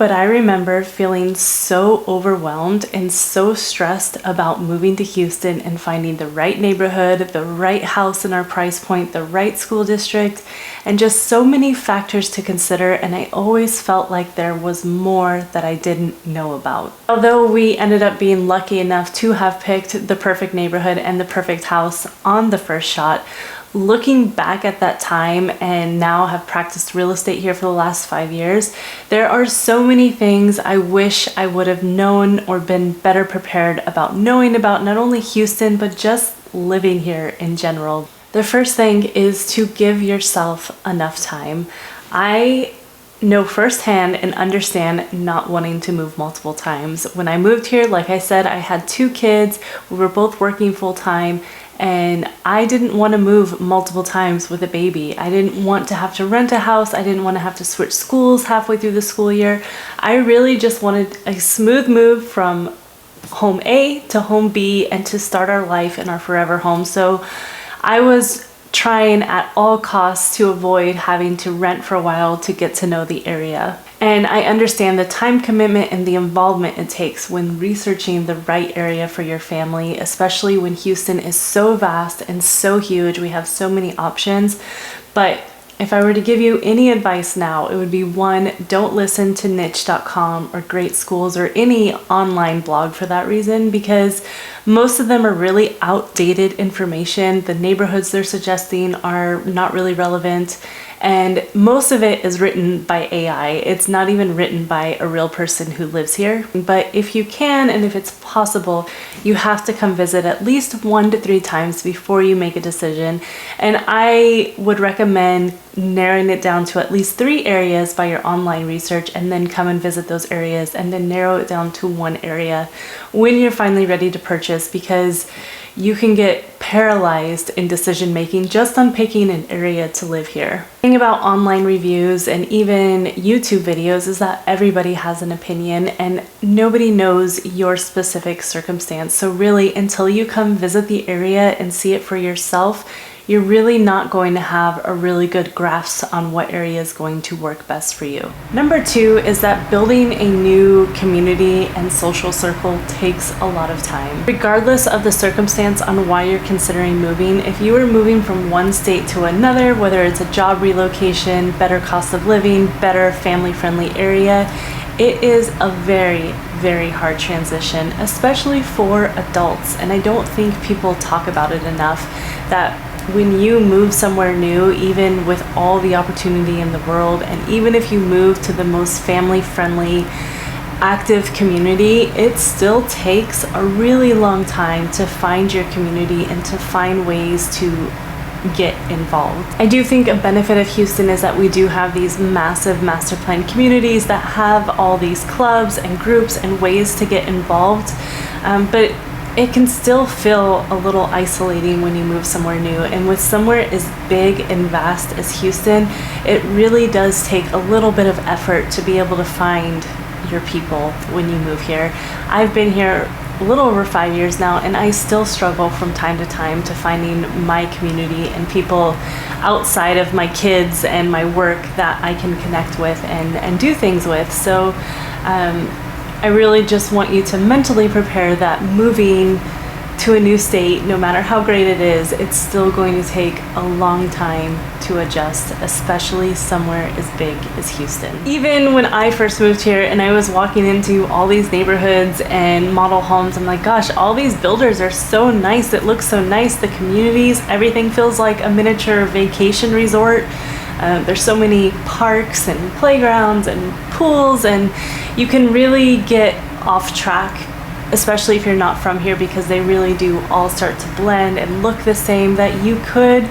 But I remember feeling so overwhelmed and so stressed about moving to Houston and finding the right neighborhood, the right house in our price point, the right school district, and just so many factors to consider. And I always felt like there was more that I didn't know about. Although we ended up being lucky enough to have picked the perfect neighborhood and the perfect house on the first shot, looking back at that time and now have practiced real estate here for the last 5 years, there are so many things I wish I would have known or been better prepared about knowing about not only Houston, but just living here in general. The first thing is to give yourself enough time. I know firsthand and understand not wanting to move multiple times. When I moved here, like I said, I had 2 kids. We were both working full time. And I didn't want to move multiple times with a baby. I didn't want to have to rent a house. I didn't want to have to switch schools halfway through the school year. I really just wanted a smooth move from home A to home B and to start our life in our forever home. So I was trying at all costs to avoid having to rent for a while to get to know the area. And I understand the time commitment and the involvement it takes when researching the right area for your family, especially when Houston is so vast and so huge. We have so many options. But if I were to give you any advice now, it would be 1, don't listen to niche.com or Great Schools or any online blog for that reason, because most of them are really outdated information. The neighborhoods they're suggesting are not really relevant. And most of it is written by AI. It's not even written by a real person who lives here. But if you can, and if it's possible, you have to come visit at least 1 to 3 times before you make a decision. And I would recommend narrowing it down to at least 3 areas by your online research, and then come and visit those areas, and then narrow it down to 1 area when you're finally ready to purchase, because you can get paralyzed in decision making just on picking an area to live here. The thing about online reviews and even YouTube videos is that everybody has an opinion and nobody knows your specific circumstance. So really, until you come visit the area and see it for yourself, you're really not going to have a really good grasp on what area is going to work best for you. Number 2 is that building a new community and social circle takes a lot of time. Regardless of the circumstance on why you're considering moving, if you are moving from one state to another, whether it's a job relocation, better cost of living, better family-friendly area, it is a very, very hard transition, especially for adults. And I don't think people talk about it enough, that when you move somewhere new, even with all the opportunity in the world, and even if you move to the most family-friendly, active community, it still takes a really long time to find your community and to find ways to get involved. I do think a benefit of Houston is that we do have these massive master plan communities that have all these clubs and groups and ways to get involved, but it can still feel a little isolating when you move somewhere new. And with somewhere as big and vast as Houston, it really does take a little bit of effort to be able to find your people when you move here. I've been here a little over 5 years now, and I still struggle from time to time to finding my community and people outside of my kids and my work that I can connect with and do things with. So I really just want you to mentally prepare that moving to a new state, no matter how great it is, it's still going to take a long time to adjust, especially somewhere as big as Houston. Even when I first moved here and I was walking into all these neighborhoods and model homes, I'm like, gosh, all these builders are so nice. It looks so nice. The communities, everything feels like a miniature vacation resort. There's so many parks and playgrounds and pools, and you can really get off track, especially if you're not from here, because they really do all start to blend and look the same, that you could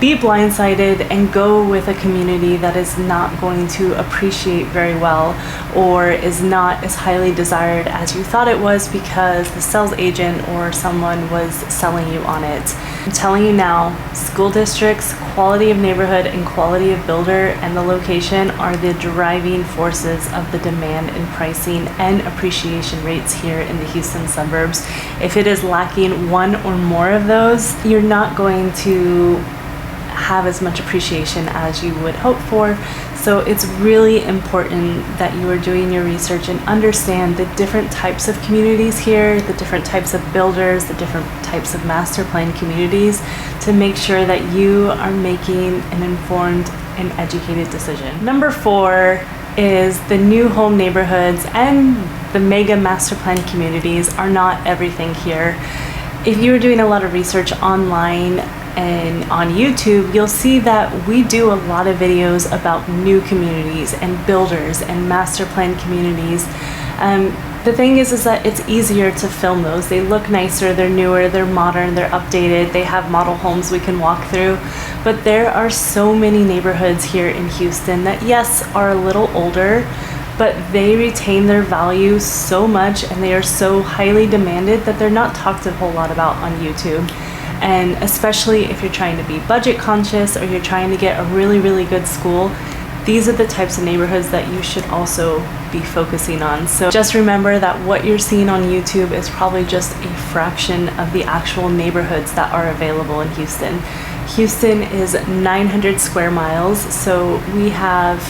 be blindsided and go with a community that is not going to appreciate very well, or is not as highly desired as you thought it was because the sales agent or someone was selling you on it. I'm telling you now, school districts, quality of neighborhood, and quality of builder and the location are the driving forces of the demand and pricing and appreciation rates here in the Houston suburbs. If it is lacking one or more of those, you're not going to have as much appreciation as you would hope for. So it's really important that you are doing your research and understand the different types of communities here, the different types of builders, the different types of master plan communities, to make sure that you are making an informed and educated decision. Number 4 is the new home neighborhoods and the mega master plan communities are not everything here. If you are doing a lot of research online and on YouTube, you'll see that we do a lot of videos about new communities and builders and master plan communities. The thing is that it's easier to film those. They look nicer, they're newer, they're modern, they're updated, they have model homes we can walk through. But there are so many neighborhoods here in Houston that, yes, are a little older, but they retain their value so much and they are so highly demanded that they're not talked a whole lot about on YouTube. And especially if you're trying to be budget conscious or you're trying to get a really, really good school, these are the types of neighborhoods that you should also be focusing on. So just remember that what you're seeing on YouTube is probably just a fraction of the actual neighborhoods that are available in Houston. Houston is 900 square miles, so we have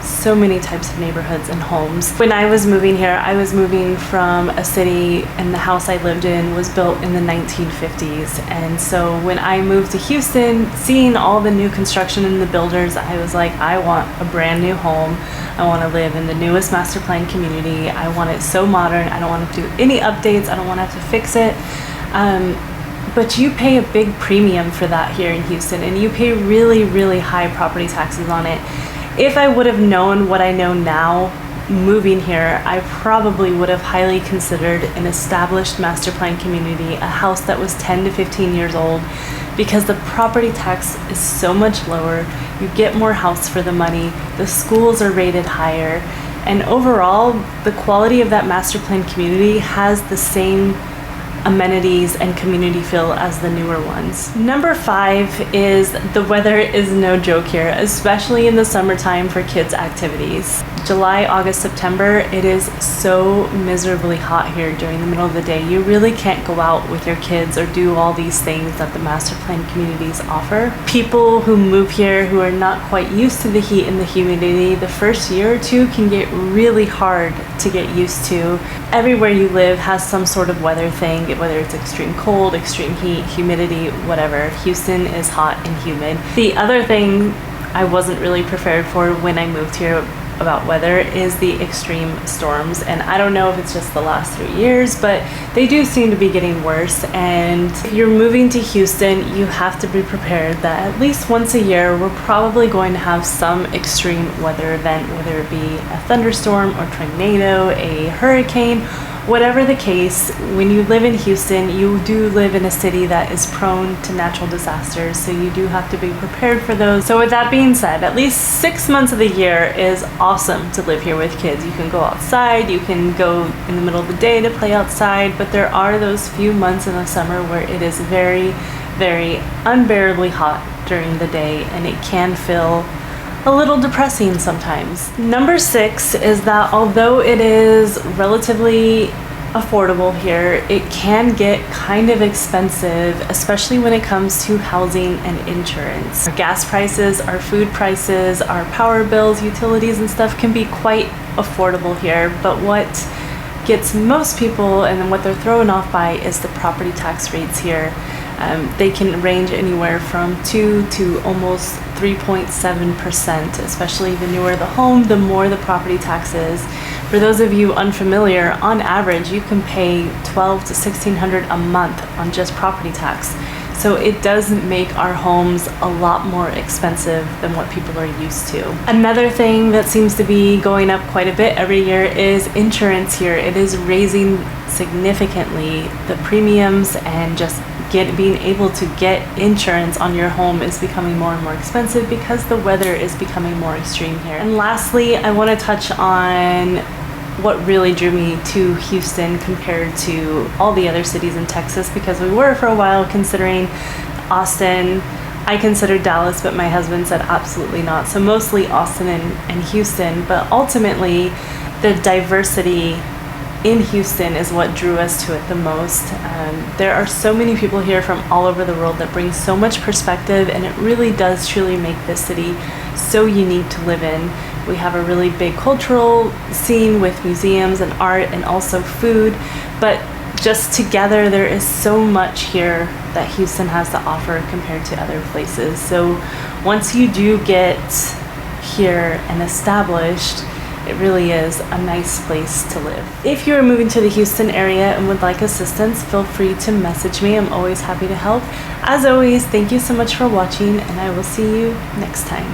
so many types of neighborhoods and homes. When I was moving here, I was moving from a city, and the house I lived in was built in the 1950s. And so when I moved to Houston, seeing all the new construction and the builders, I was like, I want a brand new home. I want to live in the newest master plan community. I want it so modern. I don't want to do any updates. I don't want to have to fix it. But you pay a big premium for that here in Houston, and you pay really, really high property taxes on it. If I would have known what I know now moving here, I probably would have highly considered an established master plan community, a house that was 10 to 15 years old, because the property tax is so much lower. You get more house for the money, the schools are rated higher, and overall, the quality of that master plan community has the same amenities and community feel as the newer ones. Number 5 is the weather is no joke here, especially in the summertime for kids' activities. July, August, September, it is so miserably hot here during the middle of the day. You really can't go out with your kids or do all these things that the master plan communities offer. People who move here who are not quite used to the heat and the humidity, the first year or two can get really hard to get used to. Everywhere you live has some sort of weather thing, whether it's extreme cold, extreme heat, humidity, whatever. Houston is hot and humid. The other thing I wasn't really prepared for when I moved here about weather is the extreme storms, and I don't know if it's just the last 3 years, but they do seem to be getting worse. And if you're moving to Houston, you have to be prepared that at least once a year we're probably going to have some extreme weather event, whether it be a thunderstorm or tornado, a hurricane. Whatever the case, when you live in Houston, you do live in a city that is prone to natural disasters, so you do have to be prepared for those. So with that being said, at least 6 months of the year is awesome to live here with kids. You can go outside, you can go in the middle of the day to play outside, but there are those few months in the summer where it is very, very unbearably hot during the day, and it can feel a little depressing sometimes. Number 6 is that although it is relatively affordable here, it can get kind of expensive, especially when it comes to housing and insurance. Our gas prices, our food prices, our power bills, utilities and stuff can be quite affordable here, but what gets most people and what they're thrown off by is the property tax rates here. They can range anywhere from 2 to almost 3.7%, especially the newer the home, the more the property tax is. For those of you unfamiliar, on average, you can pay $1,200 to $1,600 a month on just property tax. So it does make our homes a lot more expensive than what people are used to. Another thing that seems to be going up quite a bit every year is insurance here. It is raising significantly. The premiums and just being able to get insurance on your home is becoming more and more expensive because the weather is becoming more extreme here. And lastly, I want to touch on what really drew me to Houston compared to all the other cities in Texas, because we were for a while considering Austin. I considered Dallas, but my husband said absolutely not. So mostly Austin and Houston, but ultimately the diversity in Houston is what drew us to it the most. There are so many people here from all over the world that bring so much perspective, and it really does truly make this city so unique to live in. We have a really big cultural scene with museums and art and also food, but just together there is so much here that Houston has to offer compared to other places. So once you do get here and established, it really is a nice place to live. If you're moving to the Houston area and would like assistance, feel free to message me. I'm always happy to help. As always, thank you so much for watching, and I will see you next time.